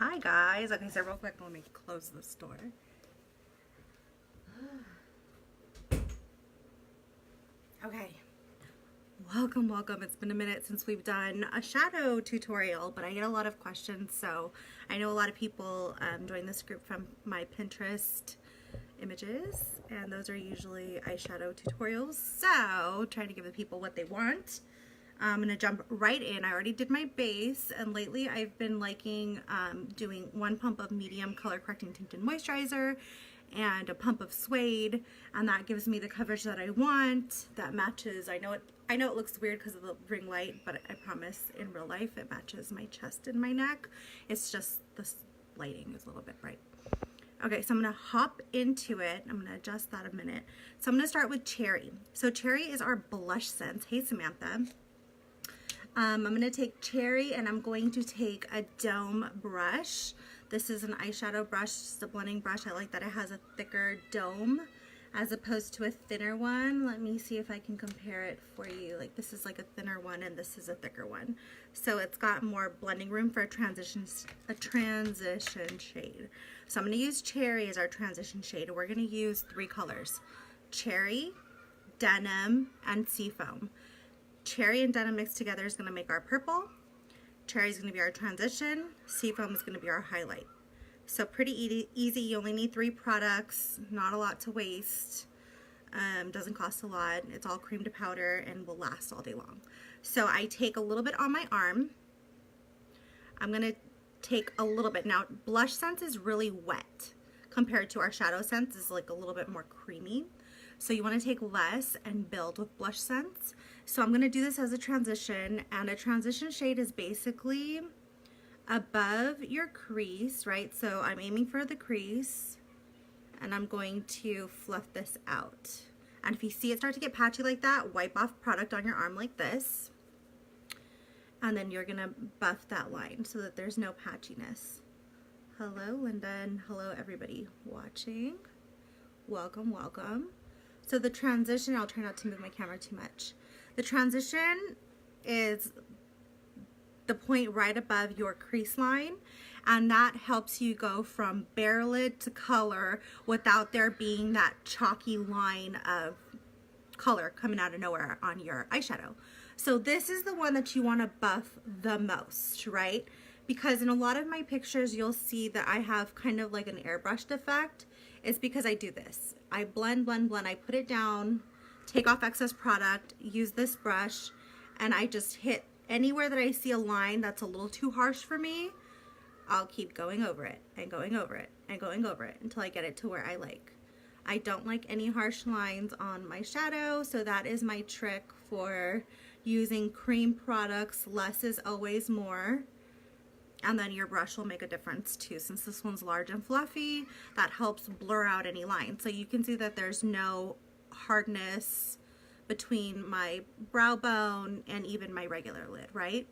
Hi guys. Okay, so real quick, let me close this door. Okay. Welcome. It's been a minute since we've done a shadow tutorial, but I get a lot of questions, so I know a lot of people join this group from my Pinterest images, and those are usually eyeshadow tutorials, so trying to give the people what they want. I'm going to jump right in. I already did my base, and lately I've been liking doing 1 pump of medium color correcting tinted moisturizer and a pump of suede, and that gives me the coverage that I want. That matches, I know it looks weird because of the ring light, but I promise in real life it matches my chest and my neck. It's just this lighting is a little bit bright. Okay, so I'm going to hop into it. I'm going to adjust that a minute. So I'm going to start with Cherry. So Cherry is our blush scent. Hey, Samantha. I'm going to take Cherry, and I'm going to take a dome brush. This is an eyeshadow brush, just a blending brush. I like that it has a thicker dome as opposed to a thinner one. Let me see if I can compare it for you. Like, this is like a thinner one and this is a thicker one. So it's got more blending room for a transition shade. So I'm going to use Cherry as our transition shade. We're going to use 3 colors: Cherry, Denim, and Seafoam. Cherry and Denim mixed together is going to make our purple. Cherry is going to be our transition. Seafoam is going to be our highlight. So pretty easy. You only need 3 products. Not a lot to waste. Doesn't cost a lot. It's all cream to powder and will last all day long. So I take a little bit on my arm. I'm going to take a little bit. Now, Blushsense is really wet compared to our Shadowsense is like a little bit more creamy. So you want to take less and build with Blushsense. So I'm going to do this as a transition, and a transition shade is basically above your crease, right? So I'm aiming for the crease, and I'm going to fluff this out. And if you see it start to get patchy like that, wipe off product on your arm like this, and then you're going to buff that line so that there's no patchiness. Hello, Linda, and hello, everybody watching. Welcome. So the transition, I'll try not to move my camera too much. The transition is the point right above your crease line, and that helps you go from bare lid to color without there being that chalky line of color coming out of nowhere on your eyeshadow. So this is the one that you want to buff the most, right? Because in a lot of my pictures, you'll see that I have kind of like an airbrushed effect. It's because I do this. I blend, I put it down, take off excess product, use this brush, and I just hit anywhere that I see a line that's a little too harsh for me. I'll keep going over it and going over it and going over it until I get it to where I like. I don't like any harsh lines on my shadow, so that is my trick for using cream products. Less is always more. And then your brush will make a difference too. Since this one's large and fluffy, that helps blur out any lines. So you can see that there's no hardness between my brow bone and even my regular lid, right?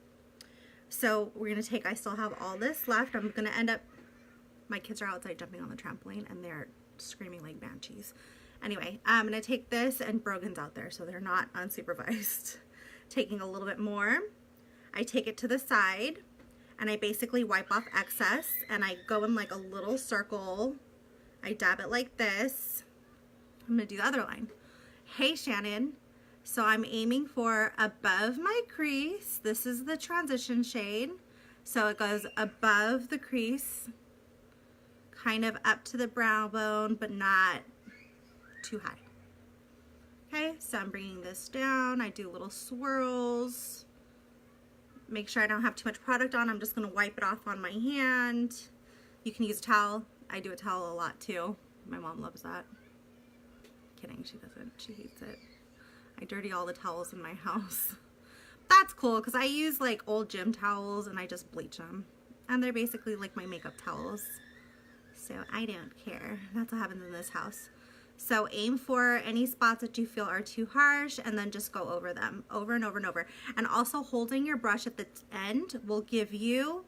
So we're gonna take, I still have all this left. I'm gonna end up, my kids are outside jumping on the trampoline and they're screaming like banshees. Anyway, I'm gonna take this, and Brogan's out there, so they're not unsupervised. Taking a little bit more, I take it to the side, and I basically wipe off excess, and I go in like a little circle. I dab it like this. I'm gonna do the other line. Hey, Shannon. So I'm aiming for above my crease. This is the transition shade. So it goes above the crease, kind of up to the brow bone, but not too high. Okay, so I'm bringing this down. I do little swirls. Make sure I don't have too much product on. I'm just going to wipe it off on my hand. You can use a towel. I do a towel a lot too. My mom loves that. Kidding, she doesn't. She hates it. I dirty all the towels in my house. That's cool because I use like old gym towels and I just bleach them. And they're basically like my makeup towels. So I don't care. That's what happens in this house. So aim for any spots that you feel are too harsh, and then just go over them over and over and over. And also holding your brush at the end will give you,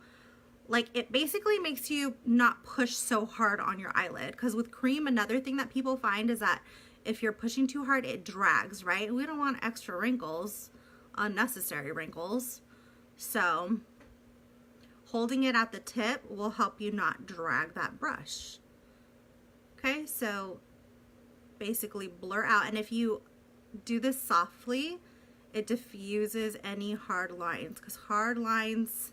like, it basically makes you not push so hard on your eyelid. Because with cream, another thing that people find is that if you're pushing too hard, it drags, right? We don't want extra wrinkles, unnecessary wrinkles. So holding it at the tip will help you not drag that brush. Okay, so basically blur out, and if you do this softly, it diffuses any hard lines, because hard lines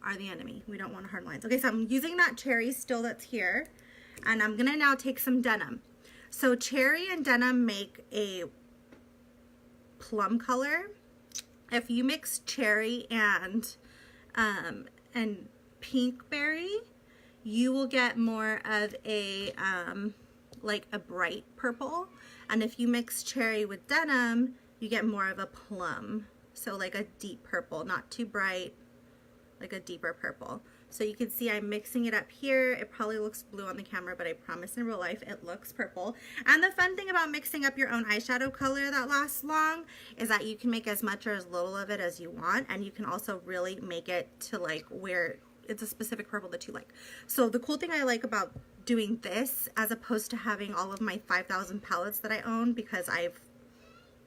are the enemy. We don't want hard lines. Okay, so I'm using that cherry still that's here, and I'm gonna now take some denim. So cherry and denim make a plum color. If you mix cherry and pink berry, you will get more of a like a bright purple, and if you mix cherry with denim, you get more of a plum, so like a deep purple, not too bright, like a deeper purple. So you can see I'm mixing it up here. It probably looks blue on the camera, but I promise in real life it looks purple. And the fun thing about mixing up your own eyeshadow color that lasts long is that you can make as much or as little of it as you want, and you can also really make it to like where it's a specific purple that you like. So the cool thing I like about doing this, as opposed to having all of my 5,000 palettes that I own, because I've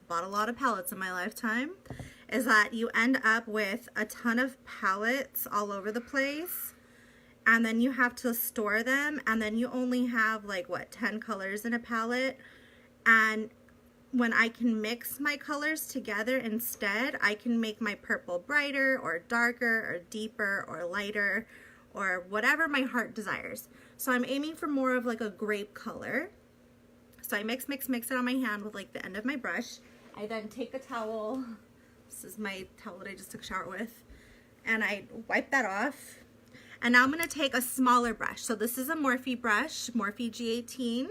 bought a lot of palettes in my lifetime, is that you end up with a ton of palettes all over the place, and then you have to store them, and then you only have like what, 10 colors in a palette. And when I can mix my colors together instead, I can make my purple brighter or darker or deeper or lighter or whatever my heart desires. So I'm aiming for more of like a grape color. So I mix it on my hand with like the end of my brush. I then take a towel. This is my towel that I just took a shower with, and I wipe that off. And now I'm going to take a smaller brush. So this is a Morphe brush, Morphe G18,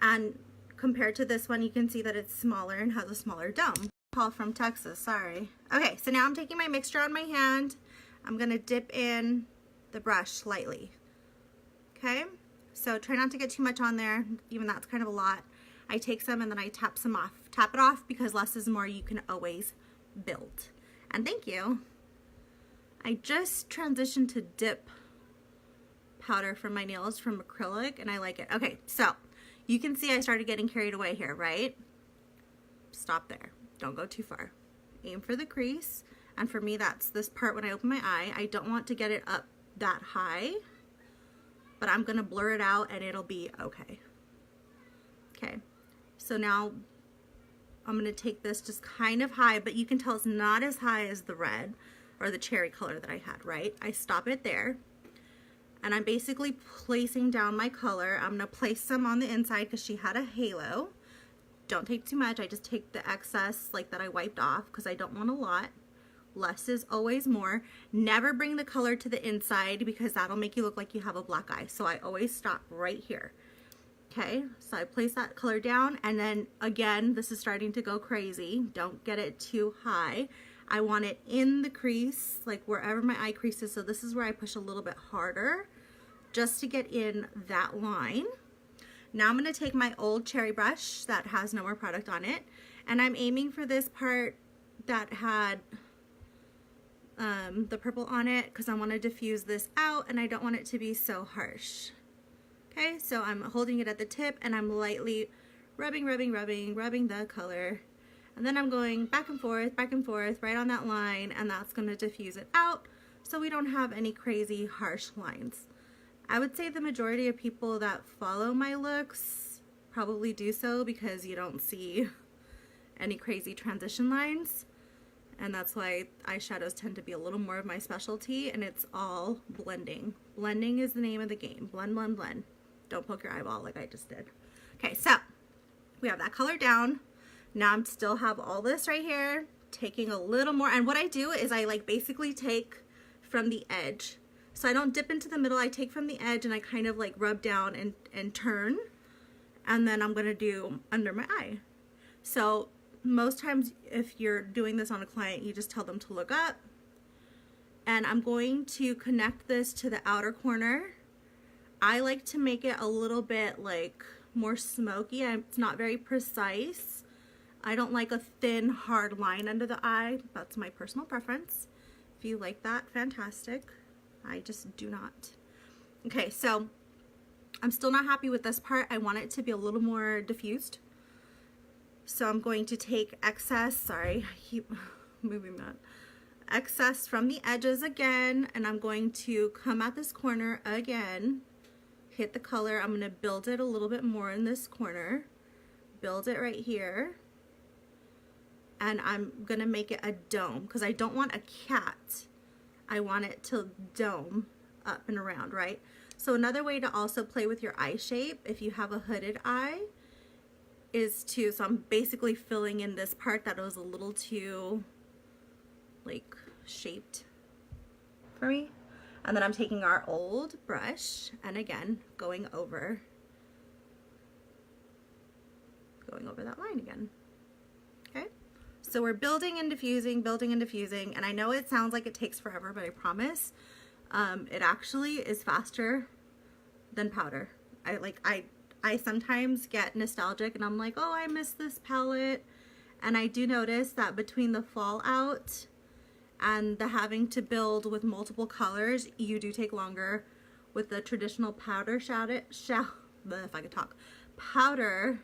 and compared to this one, you can see that it's smaller and has a smaller dome. Call from Texas, sorry. Okay, so now I'm taking my mixture on my hand. I'm going to dip in the brush lightly. Okay, so try not to get too much on there, even that's kind of a lot. I take some and then I tap some off. Tap it off, because less is more. You can always build. And thank you. I just transitioned to dip powder for my nails from acrylic, and I like it. Okay, so you can see I started getting carried away here, right? Stop there. Don't go too far. Aim for the crease, and for me that's this part when I open my eye. I don't want to get it up that high, but I'm gonna blur it out and it'll be okay. Okay, so now I'm going to take this just kind of high, but you can tell it's not as high as the red or the cherry color that I had, right? I stop it there, and I'm basically placing down my color. I'm going to place some on the inside because she had a halo. Don't take too much. I just take the excess like that I wiped off because I don't want a lot. Less is always more. Never bring the color to the inside because that'll make you look like you have a black eye. So I always stop right here. Okay, so I place that color down, and then again, this is starting to go crazy. Don't get it too high. I want it in the crease, like wherever my eye crease is. So this is where I push a little bit harder just to get in that line. Now I'm going to take my old cherry brush that has no more product on it, and I'm aiming for this part that had the purple on it because I want to diffuse this out and I don't want it to be so harsh. Okay, so I'm holding it at the tip and I'm lightly rubbing the color. And then I'm going back and forth right on that line, and that's going to diffuse it out so we don't have any crazy harsh lines. I would say the majority of people that follow my looks probably do so because you don't see any crazy transition lines. And that's why eyeshadows tend to be a little more of my specialty, and it's all blending. Blending is the name of the game. Blend, blend, blend. Don't poke your eyeball like I just did. Okay, so we have that color down. Now I'm still have all this right here, taking a little more. And what I do is I like basically take from the edge. So I don't dip into the middle, I take from the edge and I kind of like rub down and turn. And then I'm gonna do under my eye. So most times if you're doing this on a client, you just tell them to look up. And I'm going to connect this to the outer corner. I like to make it a little bit like more smoky. It's not very precise. I don't like a thin, hard line under the eye. That's my personal preference. If you like that, fantastic. I just do not. Okay, so I'm still not happy with this part. I want it to be a little more diffused. So I'm going to take excess, sorry, I keep moving that. excess from the edges again, and I'm going to come at this corner again, hit the color. I'm going to build it a little bit more in this corner, build it right here, and I'm going to make it a dome because I don't want a cat. I want it to dome up and around, right? So another way to also play with your eye shape, if you have a hooded eye, is to, so I'm basically filling in this part that was a little too like shaped for me. And then I'm taking our old brush and again going over that line again. Okay, so we're building and diffusing, and I know it sounds like it takes forever, but I promise it actually is faster than powder. I sometimes get nostalgic and I'm like, oh, I miss this palette. And I do notice that between the fallout and the having to build with multiple colors, you do take longer with the traditional powder powder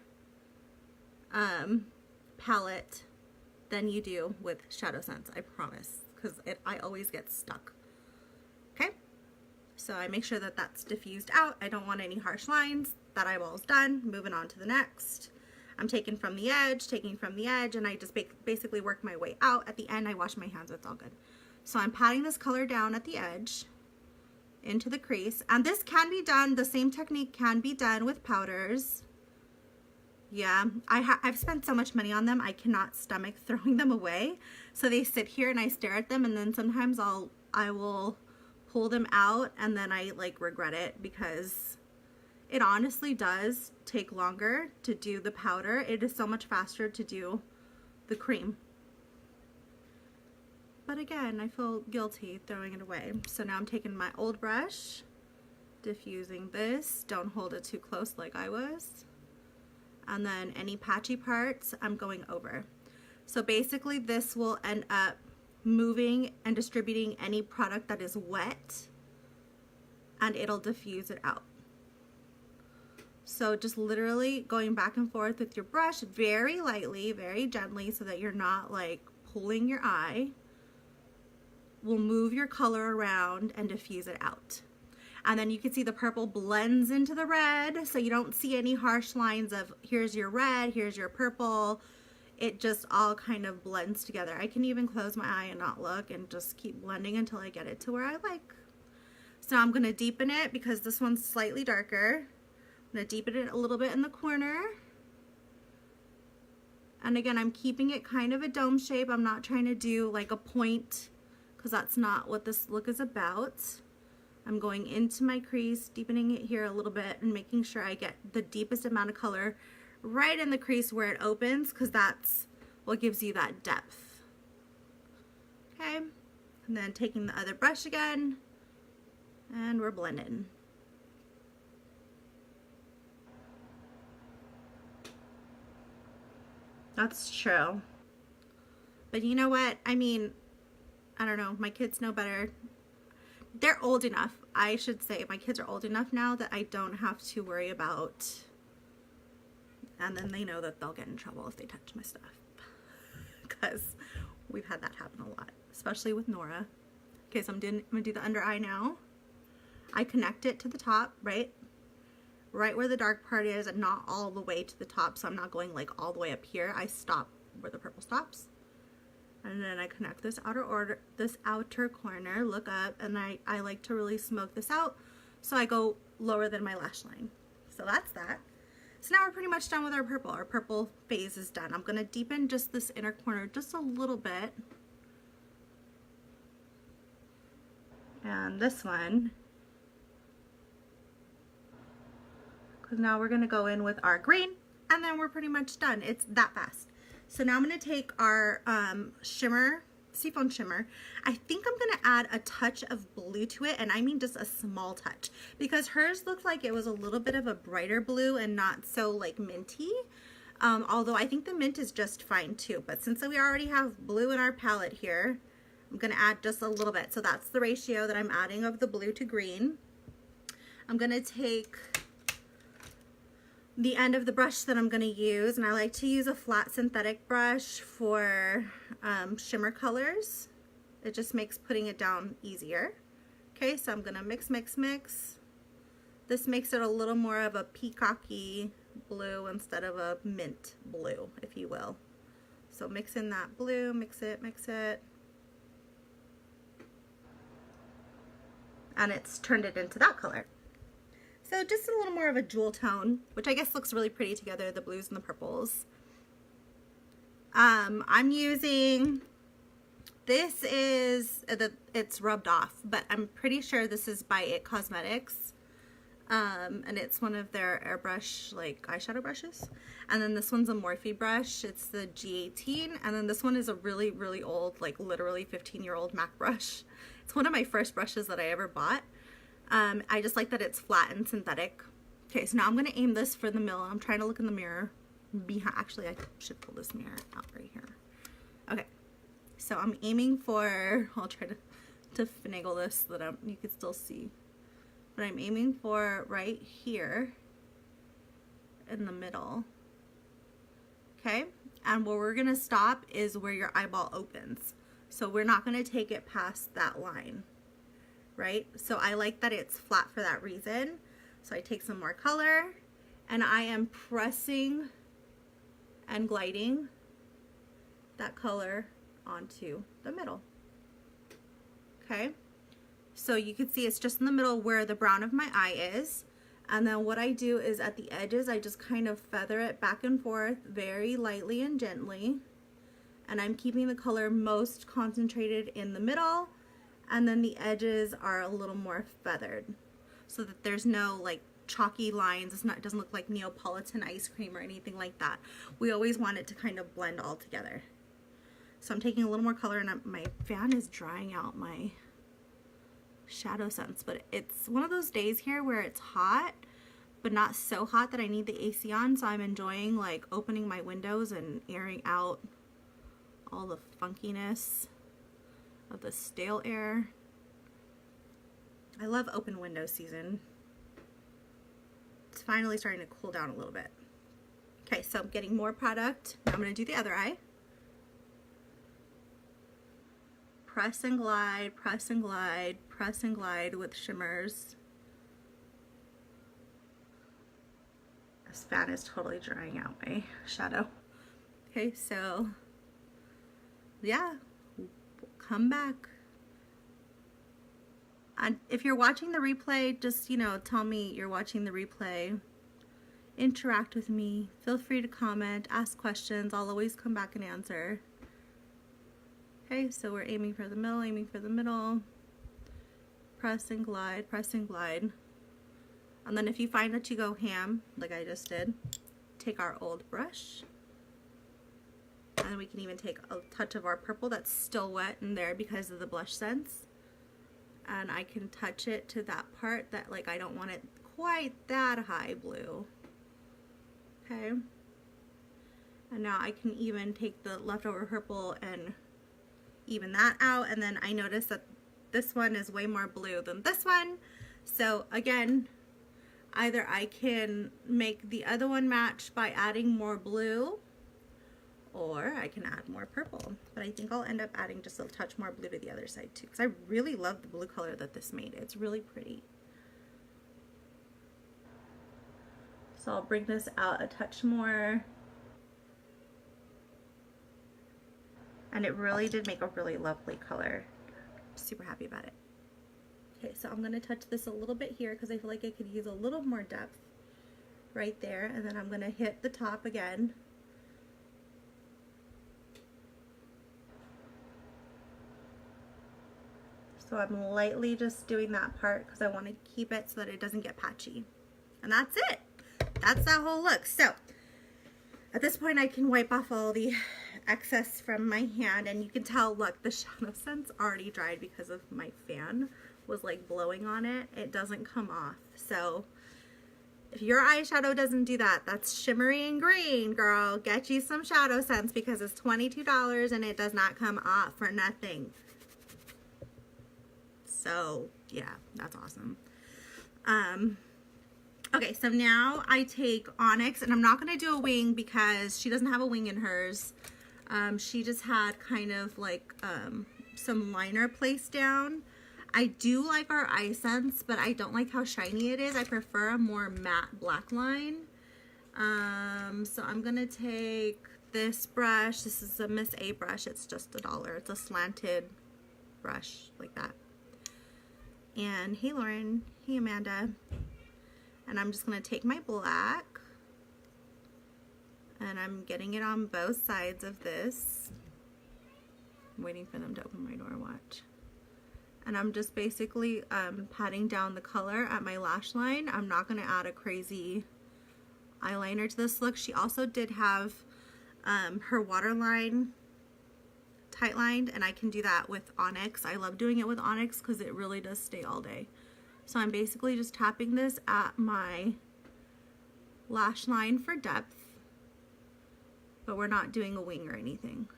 palette than you do with Shadowsense, I promise, because I always get stuck. Okay, so I make sure that that's diffused out. I don't want any harsh lines. That eyeball's done. Moving on to the next. I'm taking from the edge, and I just basically work my way out. At the end, I wash my hands. It's all good. So I'm patting this color down at the edge into the crease, and this can be done, the same technique can be done with powders. Yeah, I've spent so much money on them, I cannot stomach throwing them away. So they sit here and I stare at them, and then sometimes I will pull them out and then I like regret it because it honestly does take longer to do the powder. It is so much faster to do the cream. But again, I feel guilty throwing it away. So now I'm taking my old brush, diffusing this. Don't hold it too close like I was. And then any patchy parts, I'm going over. So basically this will end up moving and distributing any product that is wet, and it'll diffuse it out. So just literally going back and forth with your brush very lightly, very gently, so that you're not like pulling your eye, will move your color around and diffuse it out. And then you can see the purple blends into the red, so you don't see any harsh lines of here's your red, here's your purple. It just all kind of blends together. I can even close my eye and not look and just keep blending until I get it to where I like. So I'm going to deepen it because this one's slightly darker. I'm going to deepen it a little bit in the corner. And again, I'm keeping it kind of a dome shape. I'm not trying to do like a point because that's not what this look is about. I'm going into my crease, deepening it here a little bit and making sure I get the deepest amount of color right in the crease where it opens, because that's what gives you that depth. Okay, and then taking the other brush again, and we're blending. That's true. But you know what? I mean, I don't know. My kids know better. They're old enough. I should say my kids are old enough now that I don't have to worry about, and then they know that they'll get in trouble if they touch my stuff. Because we've had that happen a lot, especially with Nora. Okay, so I'm gonna do the under eye now. I connect it to the top, right where the dark part is, and not all the way to the top, so I'm not going like all the way up here. I stop where the purple stops, and then I connect this outer corner, look up, and I like to really smoke this out, so I go lower than my lash line. So that's that. So now we're pretty much done with our purple. Our purple phase is done. I'm gonna deepen just this inner corner just a little bit, and this one, because now we're gonna go in with our green, and then we're pretty much done. It's that fast. So now I'm gonna take our shimmer, seafoam shimmer. I think I'm gonna add a touch of blue to it, and I mean just a small touch, because hers looked like it was a little bit of a brighter blue and not so like minty. Although I think the mint is just fine too, but since we already have blue in our palette here, I'm gonna add just a little bit. So that's the ratio that I'm adding of the blue to green. I'm gonna take the end of the brush that I'm going to use, and I like to use a flat synthetic brush for shimmer colors. It just makes putting it down easier. Okay, so I'm gonna mix, mix, mix. This makes it a little more of a peacocky blue instead of a mint blue, if you will. So mix in that blue, mix it, mix it. And it's turned it into that color. So just a little more of a jewel tone, which I guess looks really pretty together, the blues and the purples. I'm using, this is, it's rubbed off, but I'm pretty sure this is by It Cosmetics. And it's one of their airbrush, like eyeshadow brushes. And then this one's a Morphe brush. It's the G18. And then this one is a really, really old, like literally 15-year-old MAC brush. It's one of my first brushes that I ever bought. I just like that it's flat and synthetic. Okay, so now I'm gonna aim this for the middle. I'm trying to look in the mirror. Actually, I should pull this mirror out right here. Okay, so I'm aiming for, I'll try to finagle this so that you can still see. But I'm aiming for right here in the middle. Okay, and where we're gonna stop is where your eyeball opens. So we're not gonna take it past that line, right? So I like that it's flat for that reason. So I take some more color and I am pressing and gliding that color onto the middle. Okay, so you can see it's just in the middle where the brown of my eye is. And then what I do is at the edges, I just kind of feather it back and forth very lightly and gently. And I'm keeping the color most concentrated in the middle, and then the edges are a little more feathered so that there's no like chalky lines. It doesn't look like Neapolitan ice cream or anything like that. We always want it to kind of blend all together. So I'm taking a little more color, and my fan is drying out my Shadowsense, but it's one of those days here where it's hot, but not so hot that I need the AC on, so I'm enjoying like opening my windows and airing out all the funkiness of the stale air. I love open window season. It's finally starting to cool down a little bit. Okay, so I'm getting more product. Now I'm going to do the other eye. Press and glide, press and glide, press and glide with shimmers. This fan is totally drying out my shadow. Okay, so yeah, come back. And if you're watching the replay, just, you know, tell me you're watching the replay. Interact with me. Feel free to comment, ask questions. I'll always come back and answer. Okay, so we're aiming for the middle, aiming for the middle. Press and glide, press and glide. And then if you find that you go ham, like I just did, take our old brush. And we can even take a touch of our purple that's still wet in there because of the blush sense. And I can touch it to that part that, like, I don't want it quite that high blue. Okay. And now I can even take the leftover purple and even that out. And then I notice that this one is way more blue than this one. So again, either I can make the other one match by adding more blue, or I can add more purple. But I think I'll end up adding just a touch more blue to the other side too, because I really love the blue color that this made. It's really pretty. So I'll bring this out a touch more. And it really did make a really lovely color. I'm super happy about it. Okay, so I'm gonna touch this a little bit here because I feel like I could use a little more depth right there. And then I'm gonna hit the top again. So I'm lightly just doing that part because I want to keep it so that it doesn't get patchy. And that's it. That's that whole look. So at this point I can wipe off all the excess from my hand, and you can tell, look, the Shadowsense already dried because of my fan was like blowing on it. It doesn't come off. So if your eyeshadow doesn't do that, that's shimmery and green, girl. Get you some Shadowsense because it's $22 and it does not come off for nothing. So yeah, that's awesome. Okay, so now I take Onyx, and I'm not going to do a wing because she doesn't have a wing in hers. She just had kind of like some liner placed down. I do like our Senegence, but I don't like how shiny it is. I prefer a more matte black line. So I'm gonna take this brush. This is a Miss A brush. It's just $1. It's a slanted brush like that. And hey Lauren, hey Amanda. And I'm just gonna take my black and I'm getting it on both sides of this. I'm waiting for them to open my door, watch. And I'm just basically patting down the color at my lash line. I'm not gonna add a crazy eyeliner to this look. She also did have her waterline tight lined, and I can do that with Onyx. I love doing it with Onyx because it really does stay all day. So I'm basically just tapping this at my lash line for depth, but we're not doing a wing or anything.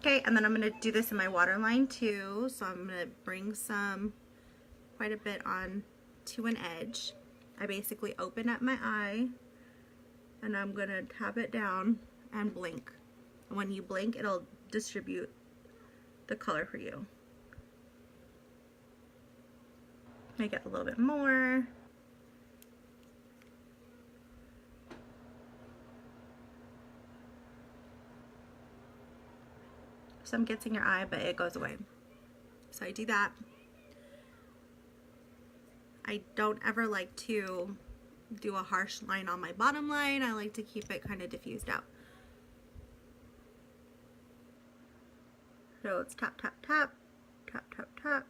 Okay, and then I'm going to do this in my waterline too. So I'm going to bring quite a bit on to an edge. I basically open up my eye and I'm going to tap it down and blink. And when you blink, it'll distribute the color for you. Make it a little bit more. Some gets in your eye, but it goes away. So I do that. I don't ever like to do a harsh line on my bottom line. I like to keep it kind of diffused out. So it's tap, tap, tap, tap, tap, tap.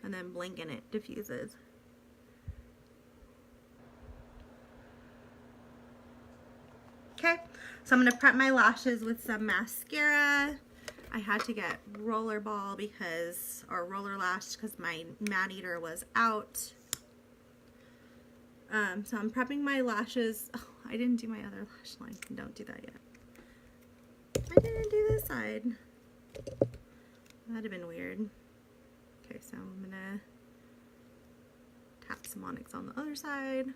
And then blink and it diffuses. Okay, so I'm going to prep my lashes with some mascara. I had to get rollerball because, or roller lash, because my man eater was out. So I'm prepping my lashes. Oh, I didn't do my other lash line. Don't do that yet. I didn't do this side. That'd have been weird. Okay, so I'm gonna tap some Onyx on the other side.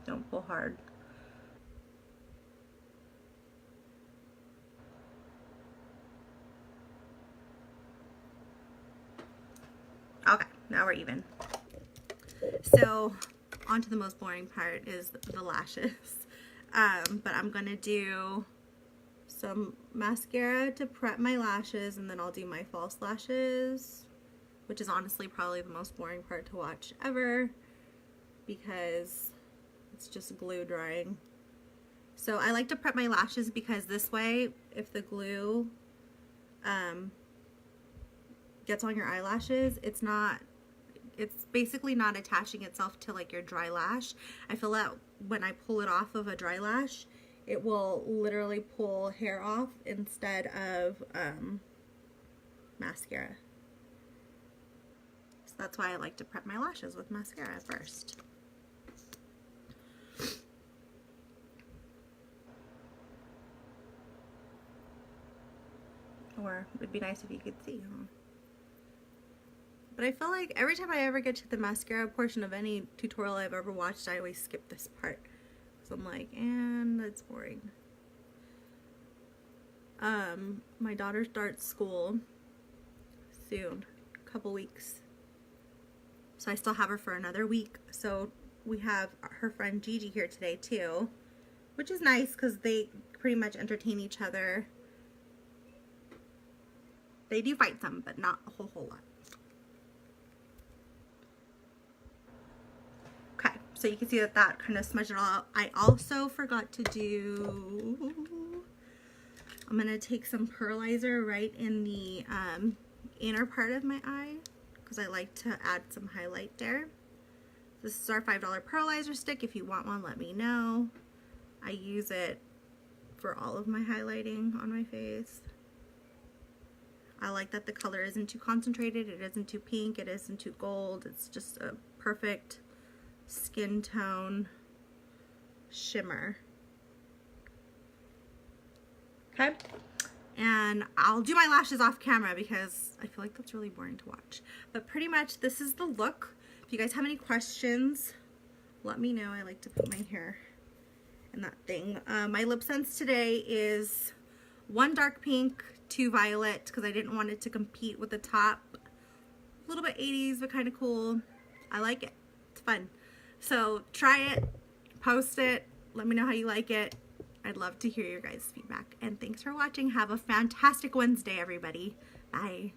Don't pull hard. Okay, now we're even. So, on to the most boring part is the lashes. But I'm gonna do some mascara to prep my lashes, and then I'll do my false lashes, which is honestly probably the most boring part to watch ever because it's just glue drying. So I like to prep my lashes because this way, if the glue gets on your eyelashes, it's basically not attaching itself to like your dry lash. I feel that when I pull it off of a dry lash, it will literally pull hair off instead of mascara. So that's why I like to prep my lashes with mascara first. Or it'd be nice if you could see, huh? But I feel like every time I ever get to the mascara portion of any tutorial I've ever watched, I always skip this part. So I'm like, and that's boring. My daughter starts school soon, a couple weeks. So I still have her for another week. So we have her friend Gigi here today too, which is nice because they pretty much entertain each other. They do fight some, but not a whole lot. Okay, so you can see that kind of smudged it all out. I also forgot to do, I'm going to take some pearlizer right in the inner part of my eye because I like to add some highlight there. This is our $5 pearlizer stick. If you want one, let me know. I use it for all of my highlighting on my face. I like that the color isn't too concentrated, it isn't too pink, it isn't too gold. It's just a perfect skin tone shimmer. Okay, and I'll do my lashes off camera because I feel like that's really boring to watch. But pretty much this is the look. If you guys have any questions, let me know. I like to put my hair in that thing. My Lipsense today is 1 dark pink, 2 violet, because I didn't want it to compete with the top. A little bit 80s, but kind of cool. I like it. It's fun. So try it, post it, let me know how you like it. I'd love to hear your guys' feedback. And thanks for watching. Have a fantastic Wednesday, everybody. Bye.